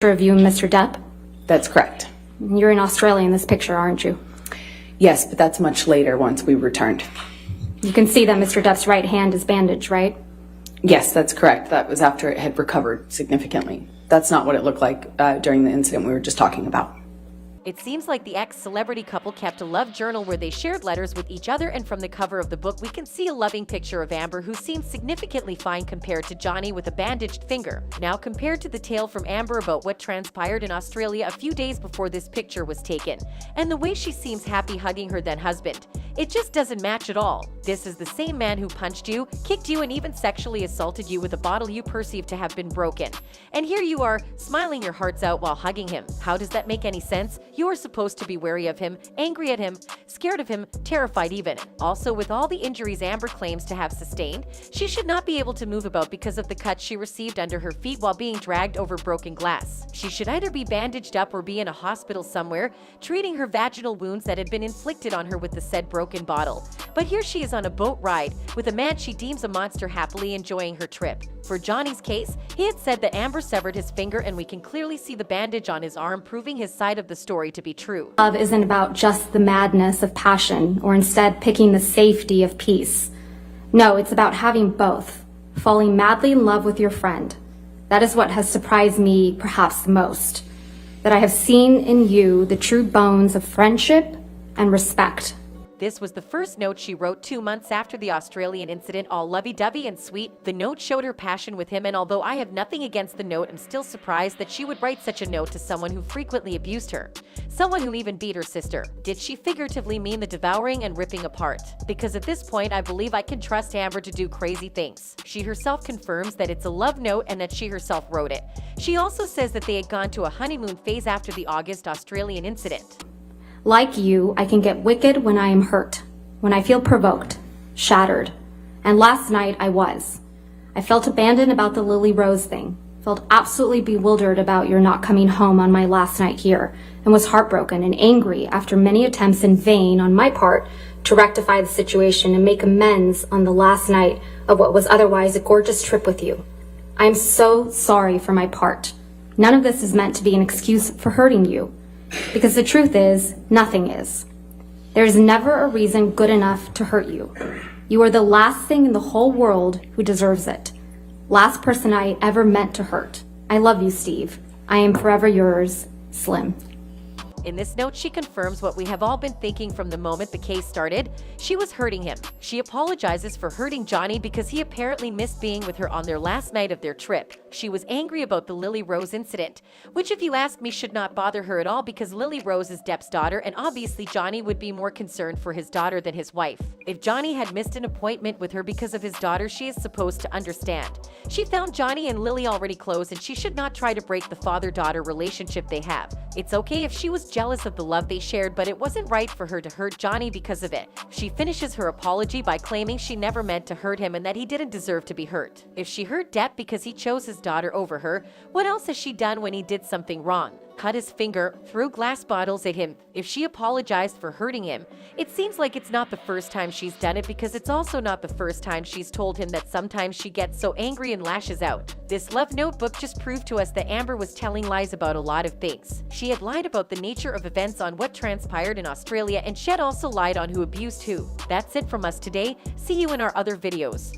Of you and Mr. Depp? That's correct. You're in Australia in this picture, aren't you? Yes, but that's much later once we returned. You can see that Mr. Depp's right hand is bandaged, right? Yes, that's correct. That was after it had recovered significantly. That's not what it looked like during the incident we were just talking about. It seems like the ex-celebrity couple kept a love journal where they shared letters with each other, and from the cover of the book we can see a loving picture of Amber, who seems significantly fine compared to Johnny with a bandaged finger. Now, compared to the tale from Amber about what transpired in Australia a few days before this picture was taken, and the way she seems happy hugging her then husband, it just doesn't match at all. This is the same man who punched you, kicked you, and even sexually assaulted you with a bottle you perceive to have been broken. And here you are, smiling your hearts out while hugging him. How does that make any sense? You are supposed to be wary of him, angry at him, scared of him, terrified even. Also, with all the injuries Amber claims to have sustained, she should not be able to move about because of the cuts she received under her feet while being dragged over broken glass. She should either be bandaged up or be in a hospital somewhere, treating her vaginal wounds that had been inflicted on her with the said broken bottle. But here she is on a boat ride with a man she deems a monster, happily enjoying her trip. For Johnny's case, he had said that Amber severed his finger, and we can clearly see the bandage on his arm, proving his side of the story to be true. Love isn't about just the madness of passion, or instead picking the safety of peace. No, it's about having both, falling madly in love with your friend. That is what has surprised me perhaps the most, that I have seen in you the true bones of friendship and respect. This was the first note she wrote 2 months after the Australian incident, all lovey-dovey and sweet. The note showed her passion with him, and although I have nothing against the note, I'm still surprised that she would write such a note to someone who frequently abused her, someone who even beat her sister. Did she figuratively mean the devouring and ripping apart? Because at this point, I believe I can trust Amber to do crazy things. She herself confirms that it's a love note and that she herself wrote it. She also says that they had gone to a honeymoon phase after the August Australian incident. Like you, I can get wicked when I am hurt, when I feel provoked, shattered. And last night I was. I felt abandoned about the Lily Rose thing, felt absolutely bewildered about your not coming home on my last night here, and was heartbroken and angry after many attempts in vain on my part to rectify the situation and make amends on the last night of what was otherwise a gorgeous trip with you. I am so sorry for my part. None of this is meant to be an excuse for hurting you. Because the truth is, nothing is. There is never a reason good enough to hurt you. You are the last thing in the whole world who deserves it. Last person I ever meant to hurt. I love you, Steve. I am forever yours, Slim. In this note, she confirms what we have all been thinking from the moment the case started. She was hurting him. She apologizes for hurting Johnny because he apparently missed being with her on their last night of their trip. She was angry about the Lily Rose incident, which, if you ask me, should not bother her at all because Lily Rose is Depp's daughter, and obviously Johnny would be more concerned for his daughter than his wife. If Johnny had missed an appointment with her because of his daughter, she is supposed to understand. She found Johnny and Lily already close, and she should not try to break the father-daughter relationship they have. It's okay if she was jealous of the love they shared, but it wasn't right for her to hurt Johnny because of it. She finishes her apology by claiming she never meant to hurt him and that he didn't deserve to be hurt. If she hurt Depp because he chose his daughter over her, what else has she done when he did something wrong? Cut his finger, threw glass bottles at him. If she apologized for hurting him, it seems like it's not the first time she's done it, because it's also not the first time she's told him that sometimes she gets so angry and lashes out. This love notebook just proved to us that Amber was telling lies about a lot of things. She had lied about the nature of events on what transpired in Australia, and she had also lied on who abused who. That's it from us today. See you in our other videos.